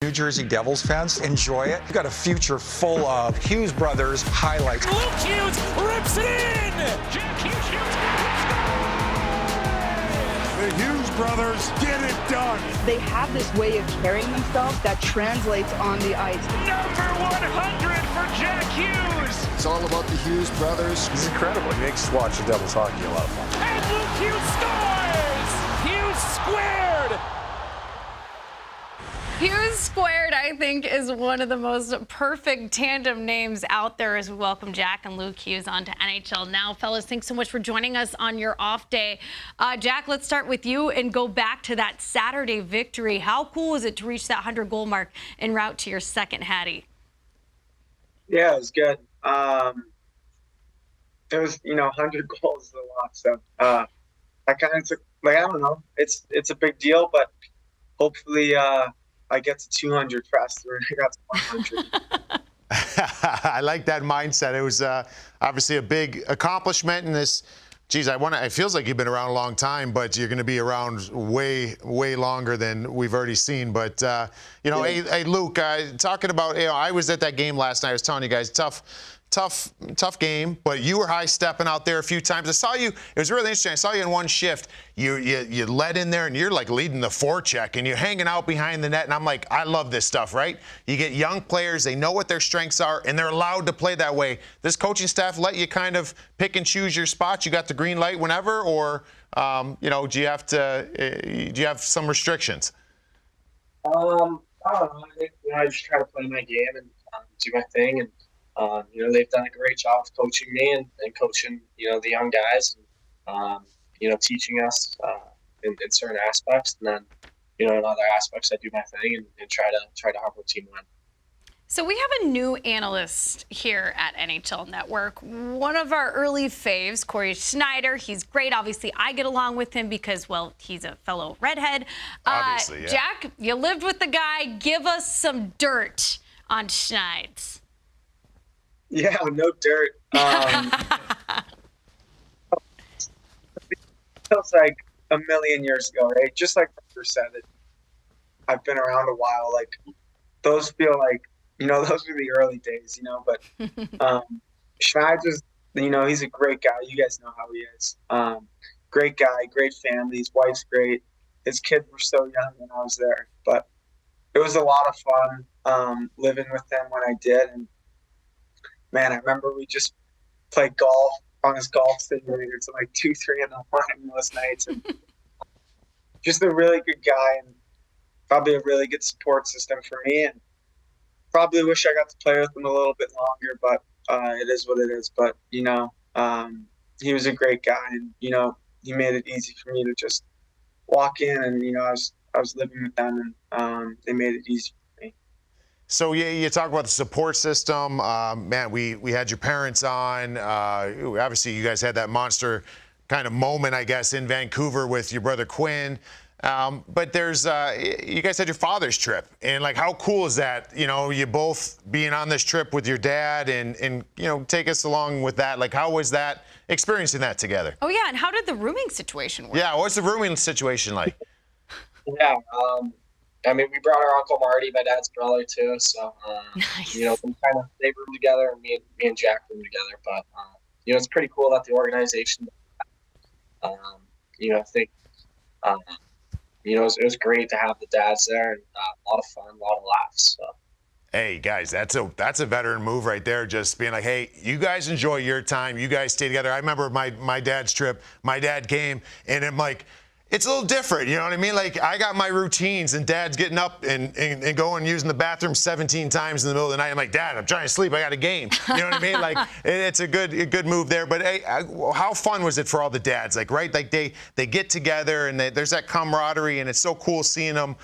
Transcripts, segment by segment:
New Jersey Devils fans, enjoy it. We've got a future full of Hughes brothers highlights. Luke Hughes rips it in! Jack Hughes shoots. The Hughes brothers get it done. They have this way of carrying themselves that translates on the ice. Number 100 for Jack Hughes! It's all about the Hughes brothers. He's incredible. He makes watching Devils hockey a lot of fun. And Luke Hughes scores! Hughes squared! Hughes squared, I think, is one of the most perfect tandem names out there as we welcome Jack and Luke Hughes onto NHL Now. Fellas, thanks so much for joining us on your off day. Jack, let's start with you and go back to that Saturday victory. How cool is it to reach that 100-goal mark en route to your second Hattie? Yeah, it was good. It was, 100 goals is a lot. So I kind of took, I don't know. It's a big deal, but hopefully I get to 200 faster and I got to 100. I like that mindset. It was obviously a big accomplishment in this. Geez, it feels like you've been around a long time, but you're going to be around way longer than we've already seen. But, hey, Luke, talking about, I was at that game last night. I was telling you guys, tough game, but you were high-stepping out there a few times. I saw you. It was really interesting. I saw you in one shift. You led in there, and you're like leading the forecheck, and you're hanging out behind the net. And I'm like, I love this stuff, right? You get young players. They know what their strengths are, and they're allowed to play that way. This coaching staff let you kind of pick and choose your spots. You got the green light whenever, or do you have some restrictions? I don't know. I think I just try to play my game and do my thing, and they've done a great job of coaching me and coaching, the young guys and, teaching us in certain aspects. And then, in other aspects, I do my thing and try to help our team win. So we have a new analyst here at NHL Network. One of our early faves, Corey Schneider. He's great. Obviously, I get along with him because, well, he's a fellow redhead. Obviously, yeah. Jack, you lived with the guy. Give us some dirt on Schneids. Yeah, no dirt. It feels like a million years ago, right? Just like Roger said, I've been around a while. Like, those feel like, those were the early days, But Schneider's, he's a great guy. You guys know how he is. Great guy, great family. His wife's great. His kids were so young when I was there. But it was a lot of fun living with them when I did. And man, I remember we just played golf on his golf simulator to like 2, 3 in the morning most nights. And just a really good guy and probably a really good support system for me. And probably wish I got to play with him a little bit longer, but it is what it is. But, he was a great guy and, he made it easy for me to just walk in and, I was living with them and they made it easy. So you talk about the support system. Man, we had your parents on. Obviously, you guys had that monster kind of moment, I guess, in Vancouver with your brother Quinn. But there's you guys had your father's trip. And, like, how cool is that, you both being on this trip with your dad and take us along with that. Like, how was that, experiencing that together? Oh, yeah, and how did the rooming situation work? Yeah, what's the rooming situation like? Yeah, we brought our Uncle Marty, my dad's brother, too. So, nice. They roomed together, and me and Jack roomed together. But, it's pretty cool that the organization, I think, it was great to have the dads there and a lot of fun, a lot of laughs. So. Hey, guys, that's a veteran move right there, just being like, hey, you guys enjoy your time. You guys stay together. I remember my dad's trip. My dad came, and I'm like, it's a little different, you know what I mean? Like, I got my routines, and Dad's getting up and going using the bathroom 17 times in the middle of the night. I'm like, Dad, I'm trying to sleep. I got a game. You know what I mean? Like, it's a good move there. But hey, how fun was it for all the dads? Like, right? Like, they get together, and there's that camaraderie, and it's so cool seeing them,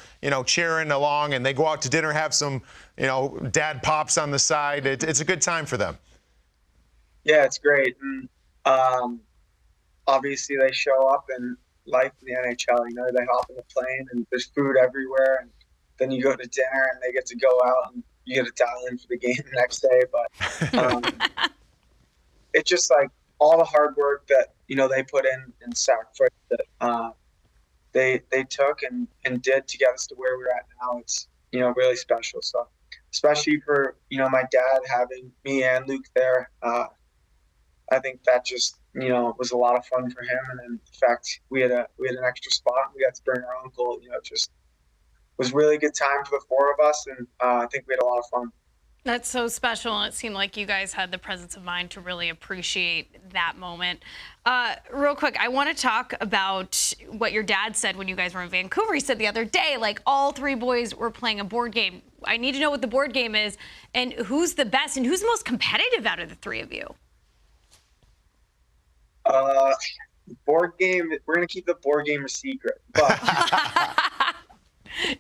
cheering along, and they go out to dinner, have some, dad pops on the side. It's a good time for them. Yeah, it's great. And obviously, they show up and life in the NHL, they hop in the plane and there's food everywhere, and then you go to dinner and they get to go out and you get to dial in for the game the next day. But it's just like all the hard work that they put in sacrifice that they took and did to get us to where we're at now. really special. So especially for, my dad having me and Luke there, I think that just, was a lot of fun for him. And then the fact we had an extra spot, we got to bring our uncle, just was really good time for the four of us. And I think we had a lot of fun. That's so special, and it seemed like you guys had the presence of mind to really appreciate that moment. Real quick, I want to talk about what your dad said when you guys were in Vancouver. He said the other day, like, all three boys were playing a board game. I need to know what the board game is and who's the best and who's the most competitive out of the three of you. Board game, we're going to keep the board game a secret. But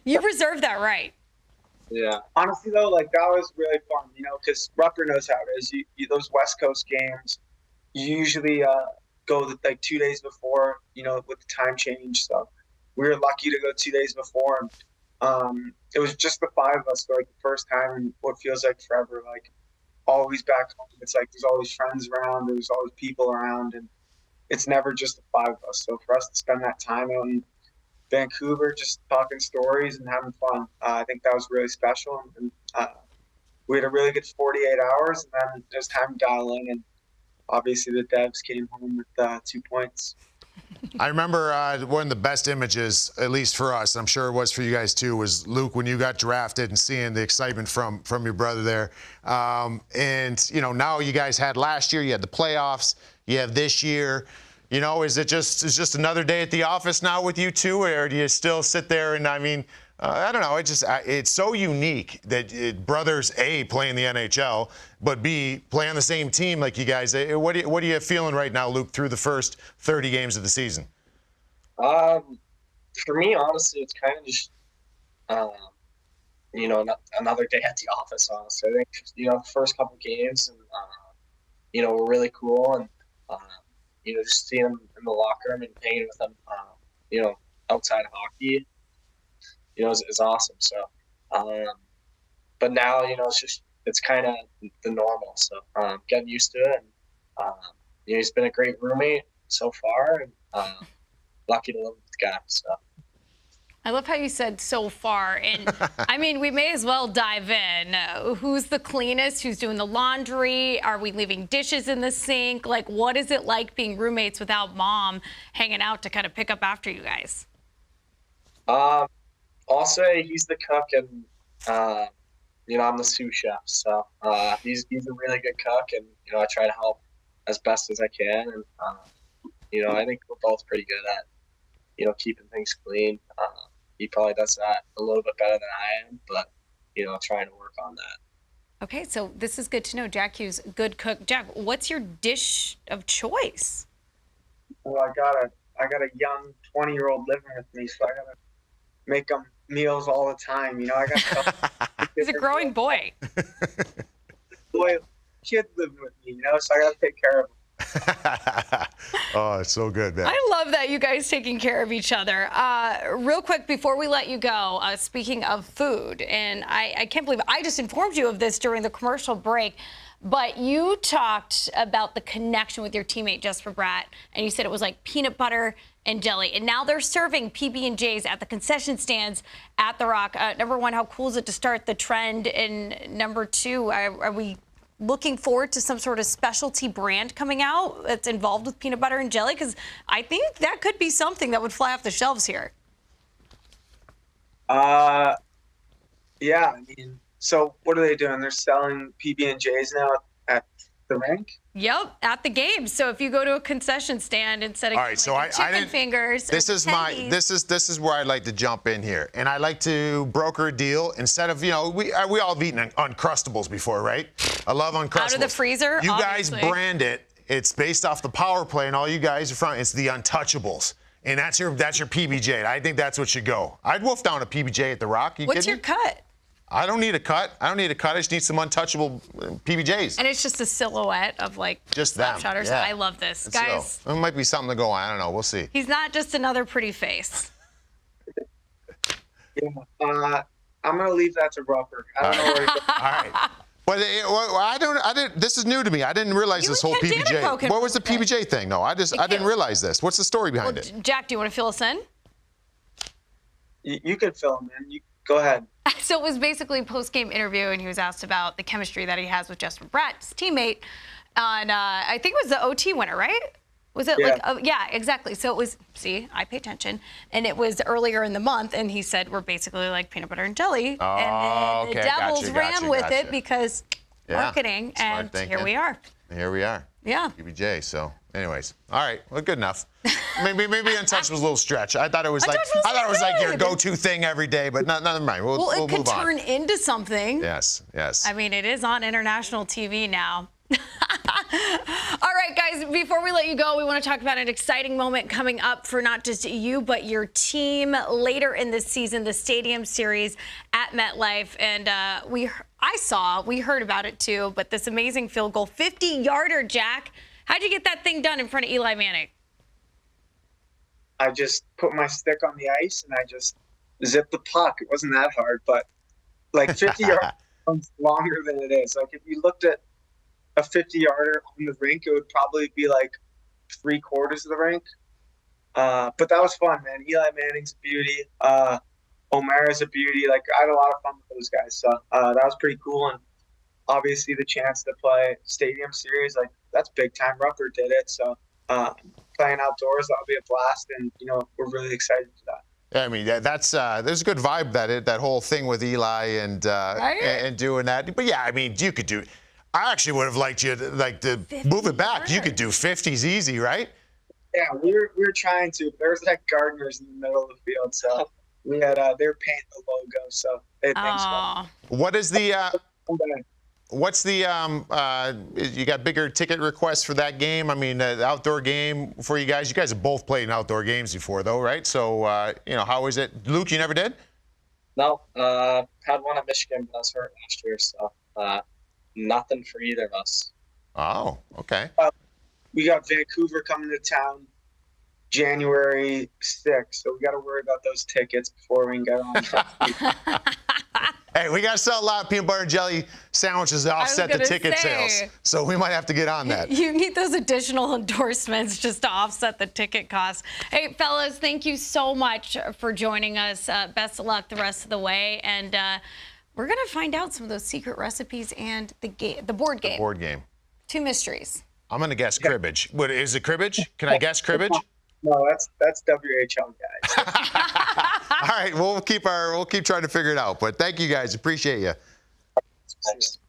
You reserve that right. yeah. Honestly, though, like, that was really fun, because Rucker knows how it is. You those West Coast games, you usually go like 2 days before, with the time change. So we were lucky to go 2 days before. And, it was just the five of us for like the first time in what feels like forever. Like, always back home, it's like there's always friends around, there's always people around, and it's never just the five of us. So for us to spend that time out in Vancouver, just talking stories and having fun, I think that was really special. And we had a really good 48 hours, and then it was time to dial in. And obviously, the Devs came home with 2 points. I remember one of the best images, at least for us, I'm sure it was for you guys too, was Luke when you got drafted and seeing the excitement from your brother there. And now you guys had last year, you had the playoffs, you have this year. Is it just another day at the office now with you two, or do you still sit there and I don't know. It's so unique that brothers A play in the NHL, but B play on the same team like you guys. What are you feeling right now, Luke, through the first 30 games of the season? For me, honestly, it's kind of just another day at the office. Honestly, I think the first couple games and were really cool, and just seeing them in the locker room and hanging with them, outside of hockey. Is awesome. So, but now, it's kind of the normal. So, getting used to it. And, he's been a great roommate so far, and lucky to live with the guy. So. I love how you said so far. And we may as well dive in. Who's the cleanest? Who's doing the laundry? Are we leaving dishes in the sink? Like, what is it like being roommates without mom hanging out to kind of pick up after you guys? I'll say he's the cook, and I'm the sous chef. So he's a really good cook, and I try to help as best as I can. And I think we're both pretty good at keeping things clean. He probably does that a little bit better than I am, but trying to work on that. Okay, so this is good to know. Jack Hughes, good cook. Jack, what's your dish of choice? Well, I got a young 20-year-old living with me, so I gotta make them meals all the time. I got He's a growing boy. Boy, kid living with me, so I gotta take care of him. Oh, it's so good, man. I love that you guys taking care of each other. Real quick, before we let you go, speaking of food, and I can't believe I just informed you of this during the commercial break, but you talked about the connection with your teammate, Jesper Bratt, and you said it was like peanut butter and jelly. And now they're serving PB&Js at the concession stands at The Rock. Number one, how cool is it to start the trend? And number two, are we looking forward to some sort of specialty brand coming out that's involved with peanut butter and jelly? Because I think that could be something that would fly off the shelves here. Yeah, so what are they doing? They're selling PB&Js now at the rink? Yep, at the game. So if you go to a concession stand instead of chicken fingers, this is where I'd like to jump in here, and I like to broker a deal instead of we all have eaten Uncrustables before, right? I love Uncrustables. Out of the freezer. You obviously. guys brand it. It's based off the power play, and all you guys are from. It's the Untouchables, and that's your PBJ. I think that's what should go. I'd wolf down a PBJ at the Rock. What's your cut? I don't need a cut. I just need some untouchable PBJs. And it's just a silhouette of just them. Shutters. Yeah. I love this. Guys. It might be something to go on. I don't know. We'll see. He's not just another pretty face. Yeah. I'm going to leave that to Rucker. I don't know where to go. All right. But I didn't. This is new to me. I didn't realize this whole PBJ. What was the PBJ thing? No, I didn't realize this. What's the story behind it? Jack, do you want to fill us in? You could fill him in. Go ahead. So it was basically a post-game interview, and he was asked about the chemistry that he has with Justin Bratt, his teammate, on I think it was the OT winner, right? Was it yeah, exactly. So it was, see, I pay attention. And it was earlier in the month, and he said, we're basically like peanut butter and jelly. Oh, and then the Devils ran with it because marketing, Smart and thinking. here we are. Here we are. Yeah. PBJ. So, anyways, all right. Well, good enough. Maybe Untouched was a little stretch. I thought it was like your go-to thing every day, but never mind. We'll it move could on. turn into something. Yes. I mean, it is on international TV now. All right, guys, before we let you go, we want to talk about an exciting moment coming up for not just you, but your team later in this season, the Stadium Series at MetLife. And we heard about it too, but this amazing field goal, 50-yarder, Jack. How'd you get that thing done in front of Eli Manning? I just put my stick on the ice and I just zipped the puck. It wasn't that hard, but like 50 yards sounds longer than it is. Like if you looked at a 50-yarder on the rink, it would probably be like 3/4 of the rink. But that was fun, man. Eli Manning's a beauty. O'Mara's a beauty. Like I had a lot of fun with those guys. So that was pretty cool. And obviously the chance to play Stadium Series, like that's big time. Rutherford did it. So playing outdoors, that'll be a blast. And, we're really excited for that. Yeah, I mean, there's a good vibe that whole thing with Eli and doing that. But yeah, I mean, you could do. I actually would have liked you to move it back. You could do 50s easy, right? Yeah, we were trying to. There's like gardeners in the middle of the field, so we had they were painting the logo. So thanks. What is the? What's the? You got bigger ticket requests for that game? I mean, the outdoor game for you guys. You guys have both played in outdoor games before, though, right? So how is it? Luke, you never did? No, had one at Michigan, but I was hurt last year, so nothing for either of us. Oh, okay. We got Vancouver coming to town January 6th, so we got to worry about those tickets before we can get on. Hey, we got to sell a lot of peanut butter and jelly sandwiches to offset the ticket sales. So we might have to get on that. You need those additional endorsements just to offset the ticket costs. Hey, fellas, thank you so much for joining us. Best of luck the rest of the way. And we're going to find out some of those secret recipes and the board game. The board game. 2 mysteries. I'm going to guess cribbage. What, is it cribbage? Can I guess cribbage? No, that's WHL, guys. All right, we'll keep trying to figure it out. But thank you guys. Appreciate you. Thanks.